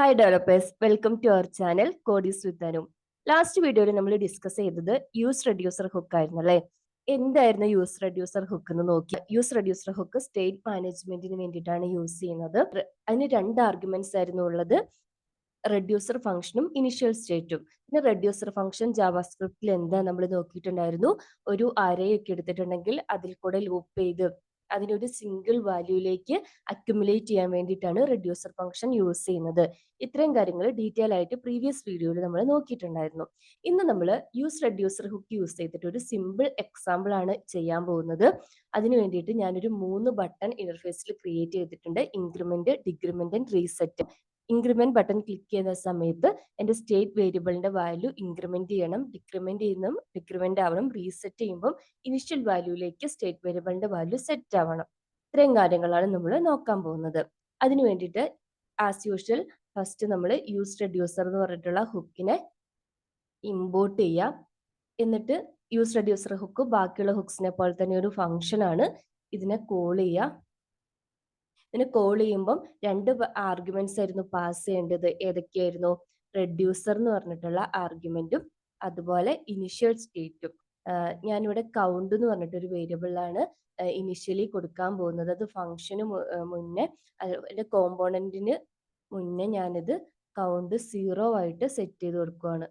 Hi developers, welcome to our channel Codies with Anu. Last വീഡിയോയിൽ നമ്മൾ discuss ചെയ്തത് use reducer hook ആയിരുന്നു അല്ലേ. എന്തായിരുന്നു യൂസ് റെഡ്യൂസർ ഹുക്ക് എന്ന് നോക്കി. യൂസ് റെഡ്യൂസർ ഹുക്ക് സ്റ്റേറ്റ് മാനേജ്മെന്റിന് വേണ്ടിയിട്ടാണ് യൂസ് ചെയ്യുന്നത്. അതിന് രണ്ട് ആർഗ്യുമെന്റ്സ് ആയിരുന്നു ഉള്ളത്, റെഡ്യൂസർ ഫംഗ്ഷനും ഇനിഷ്യൽ സ്റ്റേറ്റും. പിന്നെ റെഡ്യൂസർ ഫംഗ്ഷൻ ജാവാസ്ക്രിപ്റ്റിൽ എന്താ നമ്മൾ നോക്കിയിട്ടുണ്ടായിരുന്നു, ഒരു അരയൊക്കെ എടുത്തിട്ടുണ്ടെങ്കിൽ അതിൽ കൂടെ ലൂപ്പ് ചെയ്ത് അതിനൊരു സിംഗിൾ വാല്യൂയിലേക്ക് അക്യുമുലേറ്റ് ചെയ്യാൻ വേണ്ടിയിട്ടാണ് റെഡ്യൂസർ ഫംഗ്ഷൻ യൂസ് ചെയ്യുന്നത്. ഇത്രയും കാര്യങ്ങൾ ഡീറ്റെയിൽ ആയിട്ട് പ്രീവിയസ് വീഡിയോയിൽ നമ്മൾ നോക്കിയിട്ടുണ്ടായിരുന്നു. ഇന്ന് നമ്മൾ യൂസ് റെഡ്യൂസർ ഹുക്ക് യൂസ് ചെയ്തിട്ട് ഒരു സിമ്പിൾ എക്സാമ്പിൾ ആണ് ചെയ്യാൻ പോകുന്നത്. അതിന് വേണ്ടിയിട്ട് ഞാനൊരു 3 ബട്ടൺ ഇന്റർഫേസിൽ ക്രിയേറ്റ് ചെയ്തിട്ടുണ്ട്. Increment, decrement and reset. Increment button click ചെയ്യുന്ന സമയത്ത് എൻ്റെ സ്റ്റേറ്റ് വേരിയബിളിന്റെ വാല്യൂ ഇൻക്രിമെന്റ് ചെയ്യണം, ഡിക്രിമെന്റ് ആവണം, റീസെറ്റ് ചെയ്യുമ്പോൾ ഇനിഷ്യൽ വാല്യൂയിലേക്ക് സ്റ്റേറ്റ് വേരിയബിളിന്റെ വാല്യൂ സെറ്റ് ആവണം. ഇത്രയും കാര്യങ്ങളാണ് നമ്മൾ നോക്കാൻ പോകുന്നത്. അതിനു വേണ്ടിയിട്ട് ആസ് യൂഷ്വൽ ഫസ്റ്റ് നമ്മൾ യൂസ് റെഡ്യൂസർ എന്ന് പറഞ്ഞിട്ടുള്ള ഹുക്കിനെ ഇമ്പോർട്ട് ചെയ്യാം. എന്നിട്ട് യൂസ് റെഡ്യൂസർ ഹുക്ക് ബാക്കിയുള്ള ഹുക്സിനെ പോലെ തന്നെ ഒരു ഫംഗ്ഷൻ ആണ്. ഇതിനെ കോൾ ചെയ്യാം. ഇതിനെ കോൾ ചെയ്യുമ്പം രണ്ട് ആർഗ്യുമെന്റ്സ് ആയിരുന്നു പാസ് ചെയ്യേണ്ടത്. ഏതൊക്കെയായിരുന്നു? റെഡ്യൂസർ എന്ന് പറഞ്ഞിട്ടുള്ള ആർഗ്യുമെന്റും അതുപോലെ ഇനിഷ്യൽ സ്റ്റേറ്റും. ഞാനിവിടെ കൗണ്ട് എന്ന് പറഞ്ഞിട്ടൊരു വേരിയബിളാണ് ഇനിഷ്യലി കൊടുക്കാൻ പോകുന്നത്. അത് ഫംഗ്ഷന് മുന്നേ അതിന്റെ കോമ്പോണന്റിന് മുന്നേ ഞാനിത് കൗണ്ട് 0 ആയിട്ട് സെറ്റ് ചെയ്ത് കൊടുക്കുകയാണ്.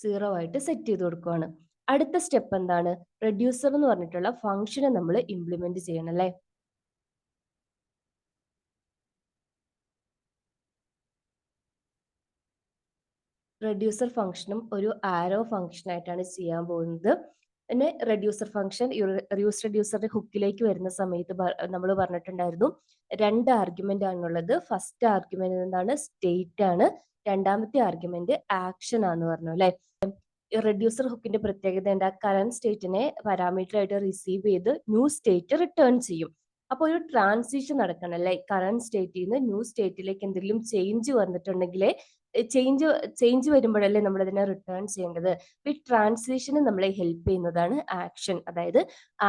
0 ആയിട്ട് സെറ്റ് ചെയ്ത് കൊടുക്കുകയാണ്. അടുത്ത സ്റ്റെപ്പ് എന്താണ്? റെഡ്യൂസർ എന്ന് പറഞ്ഞിട്ടുള്ള ഫംഗ്ഷനെ നമ്മൾ ഇംപ്ലിമെന്റ് ചെയ്യണം അല്ലേ. റെഡ്യൂസർ ഫംഗ്ഷനും ഒരു ആരോ ഫംഗ്ഷൻ ആയിട്ടാണ് ചെയ്യാൻ പോകുന്നത്. പിന്നെ റെഡ്യൂസർ ഫംഗ്ഷൻ യൂസ് റെഡ്യൂസറിന്റെ ഹുക്കിലേക്ക് വരുന്ന സമയത്ത് നമ്മൾ പറഞ്ഞിട്ടുണ്ടായിരുന്നു, രണ്ട് ആർഗ്യുമെന്റ് ആണുള്ളത്. ഫസ്റ്റ് ആർഗ്യുമെന്റ് എന്താണ്? സ്റ്റേറ്റ് ആണ്. രണ്ടാമത്തെ ആർഗ്യുമെന്റ് ആക്ഷൻ ആണെന്ന് പറഞ്ഞു അല്ലെ. റെഡ്യൂസർ ഹുക്കിന്റെ പ്രത്യേകത എന്താ? കറന്റ് സ്റ്റേറ്റിനെ പാരാമീറ്റർ ആയിട്ട് റിസീവ് ചെയ്ത് ന്യൂ സ്റ്റേറ്റ് റിട്ടേൺ ചെയ്യും. അപ്പോൾ ഒരു ട്രാൻസിഷൻ നടക്കണം അല്ലെ. കറന്റ് സ്റ്റേറ്റിൽ നിന്ന് ന്യൂ സ്റ്റേറ്റിലേക്ക് എന്തെങ്കിലും ചേഞ്ച് വന്നിട്ടുണ്ടെങ്കിലേ ചേഞ്ച് വരുമ്പോഴല്ലേ നമ്മൾ അതിനെ റിട്ടേൺ ചെയ്യേണ്ടത്. ഈ ട്രാൻസിഷന് നമ്മളെ ഹെൽപ്പ് ചെയ്യുന്നതാണ് ആക്ഷൻ. അതായത്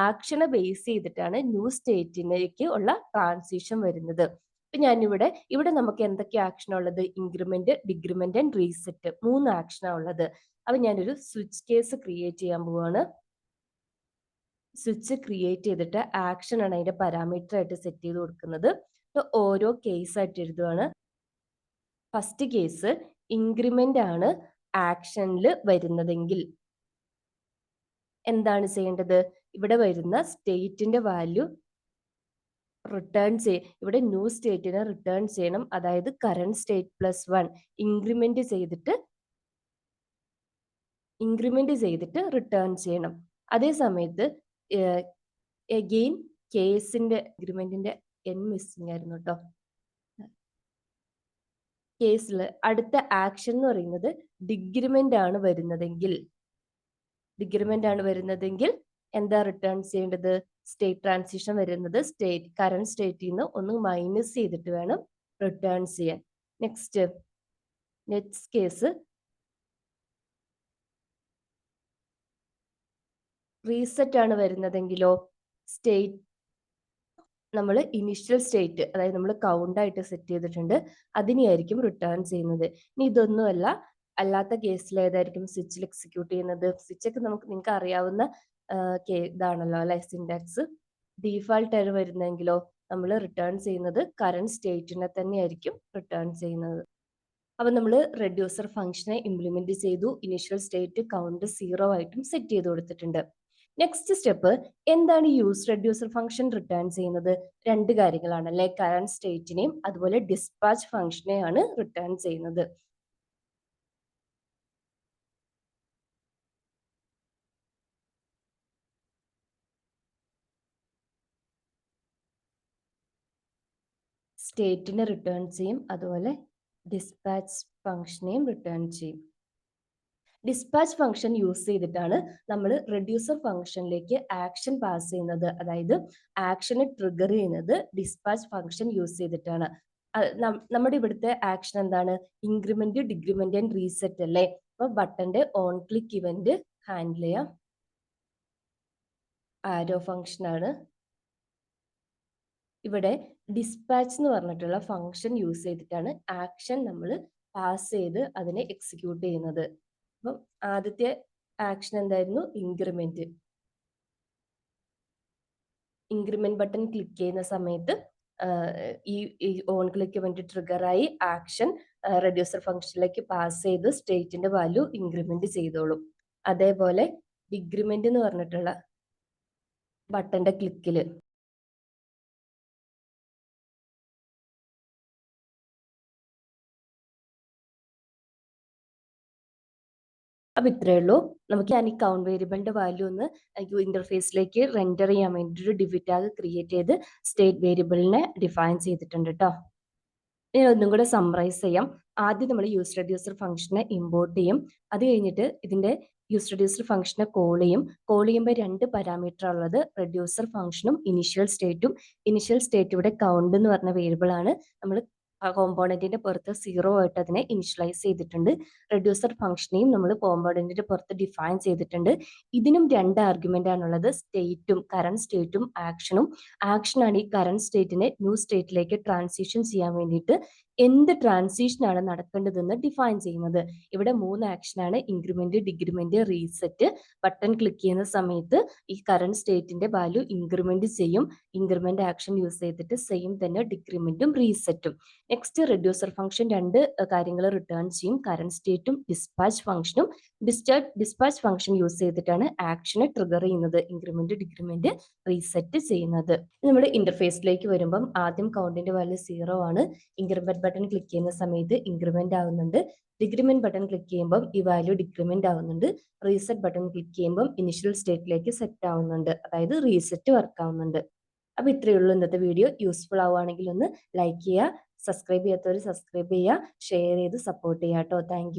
ആക്ഷനെ ബേസ് ചെയ്തിട്ടാണ് ന്യൂ സ്റ്റേറ്റിലേക്ക് ഉള്ള ട്രാൻസിഷൻ വരുന്നത്. ഇപ്പൊ ഇവിടെ നമുക്ക് എന്തൊക്കെ ആക്ഷൻ ഉള്ളത്? ഇൻക്രിമെന്റ്, ഡിക്രിമെന്റ് ആൻഡ് റീസെറ്റ്, 3 ആക്ഷനാണ് ഉള്ളത്. അപ്പൊ ഞാനൊരു സ്വിച്ച് കേസ് ക്രിയേറ്റ് ചെയ്യാൻ പോവാണ്. സ്വിച്ച് ക്രിയേറ്റ് ചെയ്തിട്ട് ആക്ഷൻ ആണ് അതിന്റെ പാരാമീറ്റർ ആയിട്ട് സെറ്റ് ചെയ്ത് കൊടുക്കുന്നത്. ഓരോ കേസ് ആയിട്ട് എഴുതുവാണ്. ഫസ്റ്റ് കേസ് ഇൻക്രിമെന്റ് ആണ് ആക്ഷനിൽ വരുന്നതെങ്കിൽ എന്താണ് ചെയ്യേണ്ടത്? ഇവിടെ വരുന്ന സ്റ്റേറ്റിന്റെ വാല്യൂ റിട്ടേൺ ഇവിടെ ന്യൂ സ്റ്റേറ്റിനെ റിട്ടേൺ ചെയ്യണം. അതായത് കറന്റ് സ്റ്റേറ്റ് പ്ലസ് 1 ഇൻക്രിമെന്റ് ചെയ്തിട്ട് റിട്ടേൺ ചെയ്യണം. അതേ സമയത്ത് എഗെയിൻ കേസിന്റെ ഇൻക്രിമെന്റിന്റെ മിസ്സിംഗ് ആയിരുന്നു കേട്ടോ. കേസിൽ അടുത്ത ആക്ഷൻ എന്ന് പറയുന്നത് ഡിക്രിമെന്റ് ആണ് വരുന്നതെങ്കിൽ എന്താ റിട്ടേൺ ചെയ്യേണ്ടത്? സ്റ്റേറ്റ് ട്രാൻസിഷൻ വരുന്നത് കറന്റ് സ്റ്റേറ്റിൽ നിന്ന് ഒന്ന് മൈനസ് ചെയ്തിട്ട് വേണം റിട്ടേൺ ചെയ്യാൻ. നെക്സ്റ്റ് കേസ് റീസെറ്റ് ആണ് വരുന്നതെങ്കിലോ സ്റ്റേറ്റ് നമ്മൾ ഇനിഷ്യൽ സ്റ്റേറ്റ്, അതായത് നമ്മൾ കൗണ്ട് ആയിട്ട് സെറ്റ് ചെയ്തിട്ടുണ്ട്, അതിനെയായിരിക്കും റിട്ടേൺ ചെയ്യുന്നത്. ഇനി ഇതൊന്നുമല്ല, അല്ലാത്ത കേസിൽ ഏതായിരിക്കും സ്വിച്ചിൽ എക്സിക്യൂട്ട് ചെയ്യുന്നത്? സ്വിച്ചൊക്കെ നിങ്ങൾക്ക് അറിയാവുന്ന ഇതാണല്ലോ അല്ലെ, സിൻടാക്സ്. ഡീഫാൾട്ട് ആയിട്ട് വരുന്നെങ്കിലോ നമ്മൾ റിട്ടേൺ ചെയ്യുന്നത് കറന്റ് സ്റ്റേറ്റിനെ തന്നെയായിരിക്കും റിട്ടേൺ ചെയ്യുന്നത്. അപ്പൊ നമ്മൾ റെഡ്യൂസർ ഫംഗ്ഷനെ ഇംപ്ലിമെന്റ് ചെയ്തു. ഇനിഷ്യൽ സ്റ്റേറ്റ് കൗണ്ട് 0 ആയിട്ടും സെറ്റ് ചെയ്ത് കൊടുത്തിട്ടുണ്ട്. നെക്സ്റ്റ് സ്റ്റെപ്പ് എന്താണ്? യൂസ് റെഡ്യൂസർ ഫംഗ്ഷൻ റിട്ടേൺ ചെയ്യുന്നത് രണ്ട് കാര്യങ്ങളാണ് അല്ലെ. കറന്റ് സ്റ്റേറ്റിനെയും അതുപോലെ ഡിസ്പാച്ച് ഫംഗ്ഷനെയാണ് റിട്ടേൺ ചെയ്യുന്നത്. സ്റ്റേറ്റിനെ റിട്ടേൺ ചെയ്യും, അതുപോലെ ഡിസ്പാച്ച് ഫംഗ്ഷനെയും റിട്ടേൺ ചെയ്യും. ഡിസ്പാച്ച് ഫംഗ്ഷൻ യൂസ് ചെയ്തിട്ടാണ് നമ്മൾ റെഡ്യൂസർ ഫംഗ്ഷനിലേക്ക് ആക്ഷൻ പാസ് ചെയ്യുന്നത്. അതായത് ആക്ഷനെ ട്രിഗർ ചെയ്യുന്നത് ഡിസ്പാച്ച് ഫംഗ്ഷൻ യൂസ് ചെയ്തിട്ടാണ്. നമ്മുടെ ഇവിടുത്തെ ആക്ഷൻ എന്താണ്? ഇൻക്രിമെന്റ്, ഡിക്രിമെന്റ് ആൻഡ് റീസെറ്റ് അല്ലേ. അപ്പൊ ബട്ടന്റെ ഓൺ ക്ലിക്ക് ഇവന്റ് ഹാൻഡിൽ ചെയ്യാം. ആരോ ഫംഗ്ഷൻ ആണ്. ഇവിടെ ഡിസ്പാച്ച് എന്ന് പറഞ്ഞിട്ടുള്ള ഫംഗ്ഷൻ യൂസ് ചെയ്തിട്ടാണ് ആക്ഷൻ നമ്മൾ പാസ് ചെയ്ത് അതിനെ എക്സിക്യൂട്ട് ചെയ്യുന്നത്. അപ്പം ആദ്യത്തെ ആക്ഷൻ എന്തായിരുന്നു? ഇൻക്രിമെന്റ്. ഇൻക്രിമെന്റ് ബട്ടൺ ക്ലിക്ക് ചെയ്യുന്ന സമയത്ത് ഈ ഓൺ ക്ലിക്ക് വേണ്ടി ട്രിഗറായി ആക്ഷൻ റെഡ്യൂസർ ഫംഗ്ഷനിലേക്ക് പാസ് ചെയ്ത് സ്റ്റേറ്റിന്റെ വാല്യൂ ഇൻക്രിമെന്റ് ചെയ്തോളും. അതേപോലെ ഡിക്രിമെന്റ് എന്ന് പറഞ്ഞിട്ടുള്ള ബട്ടന്റെ ക്ലിക്കിൽ അപ്പൊ ഇത്രയേ ഉള്ളൂ. നമുക്ക് ഞാൻ ഈ കൗണ്ട് വേരിയബിളിന്റെ വാല്യൂ ഒന്ന് ഇന്റർഫേസിലേക്ക് റെൻഡർ ചെയ്യാൻ വേണ്ടി ഒരു ഡിവ് ടാഗ് ക്രിയേറ്റ് ചെയ്ത് സ്റ്റേറ്റ് വേരിയബിളിനെ ഡിഫൈൻ ചെയ്തിട്ടുണ്ട് കേട്ടോ. ഇനി ഒന്നും കൂടെ സമ്മറൈസ് ചെയ്യാം. ആദ്യം നമ്മൾ യൂസ് റെഡ്യൂസർ ഫംഗ്ഷനെ ഇമ്പോർട്ട് ചെയ്യും. അത് കഴിഞ്ഞിട്ട് ഇതിന്റെ യൂസ് റെഡ്യൂസർ ഫംഗ്ഷനെ കോൾ ചെയ്യും. കോൾ ചെയ്യുമ്പോൾ 2 പാരാമീറ്റർ ഉള്ളത്, റെഡ്യൂസർ ഫംഗ്ഷനും ഇനിഷ്യൽ സ്റ്റേറ്റും. ഇനിഷ്യൽ സ്റ്റേറ്റ് ഇവിടെ കൗണ്ട് എന്ന് പറഞ്ഞ വേരിയബിൾ ആണ്. നമ്മൾ ആ കോമ്പോണന്റിന്റെ പുറത്ത് 0 ആയിട്ട് അതിനെ ഇനിഷ്യലൈസ് ചെയ്തിട്ടുണ്ട്. റെഡ്യൂസർ ഫംഗ്ഷനെയും നമ്മൾ കോമ്പോണന്റിന്റെ പുറത്ത് ഡിഫൈൻ ചെയ്തിട്ടുണ്ട്. ഇതിനും 2 ആർഗ്യുമെന്റ് ആണുള്ളത്, സ്റ്റേറ്റും കറന്റ് സ്റ്റേറ്റും ആക്ഷനും. ആക്ഷനാണ് ഈ കറന്റ് സ്റ്റേറ്റിനെ ന്യൂ സ്റ്റേറ്റിലേക്ക് ട്രാൻസിഷൻ ചെയ്യാൻ വേണ്ടിയിട്ട് എന്ത് ട്രാൻസിഷൻ ആണ് നടക്കേണ്ടതെന്ന് ഡിഫൈൻ ചെയ്യുന്നത്. ഇവിടെ 3 ആക്ഷനാണ്: increment, decrement, reset. Button click ചെയ്യുന്ന സമയത്ത് ഈ കറന്റ് സ്റ്റേറ്റിന്റെ വാല്യൂ ഇൻക്രിമെന്റ് ചെയ്യും. ഇൻക്രിമെന്റ് ആക്ഷൻ യൂസ് ചെയ്തിട്ട് സെയിം തന്നെ ഡിക്രിമെന്റും റീസെറ്റും. നെക്സ്റ്റ് റെഡ്യൂസർ ഫംഗ്ഷൻ 2 കാര്യങ്ങൾ റിട്ടേൺ ചെയ്യും: കറന്റ് സ്റ്റേറ്റും ഡിസ്പാച്ച് ഫംഗ്ഷനും. ഡിസ്പാച്ച് ഫംഗ്ഷൻ യൂസ് ചെയ്തിട്ടാണ് ആക്ഷനെ ട്രിഗർ ചെയ്യുന്നത്, ഇൻക്രിമെന്റ്, ഡിക്രിമെന്റ്, റീസെറ്റ് ചെയ്യുന്നത്. നമ്മുടെ ഇന്റർഫേസിലേക്ക് വരുമ്പം ആദ്യം കൗണ്ടിന്റെ വാല്യൂ 0 ആണ്. ഇൻക്രിമെന്റ് ബട്ടൺ ക്ലിക്ക് ചെയ്യുന്ന സമയത്ത് ഇൻക്രിമെന്റ് ആവുന്നുണ്ട്. ഡിക്രിമെന്റ് ബട്ടൺ ക്ലിക്ക് ചെയ്യുമ്പോൾ ഈ വാല്യൂ ഡിക്രിമെന്റ് ആവുന്നുണ്ട്. റീസെറ്റ് ബട്ടൺ ക്ലിക്ക് ചെയ്യുമ്പോൾ ഇനിഷ്യൽ സ്റ്റേറ്റിലേക്ക് സെറ്റ് ആവുന്നുണ്ട്, അതായത് റീസെറ്റ് വർക്ക് ആവുന്നുണ്ട്. അപ്പൊ ഇത്രയേ ഉള്ളൂ ഇന്നത്തെ വീഡിയോ. യൂസ്ഫുൾ ആവുകയാണെങ്കിൽ ഒന്ന് ലൈക്ക് ചെയ്യുക, സബ്സ്ക്രൈബ് ചെയ്യാത്തവർ സബ്സ്ക്രൈബ് ചെയ്യുക, ഷെയർ ചെയ്ത് സപ്പോർട്ട് ചെയ്യുക കേട്ടോ. താങ്ക്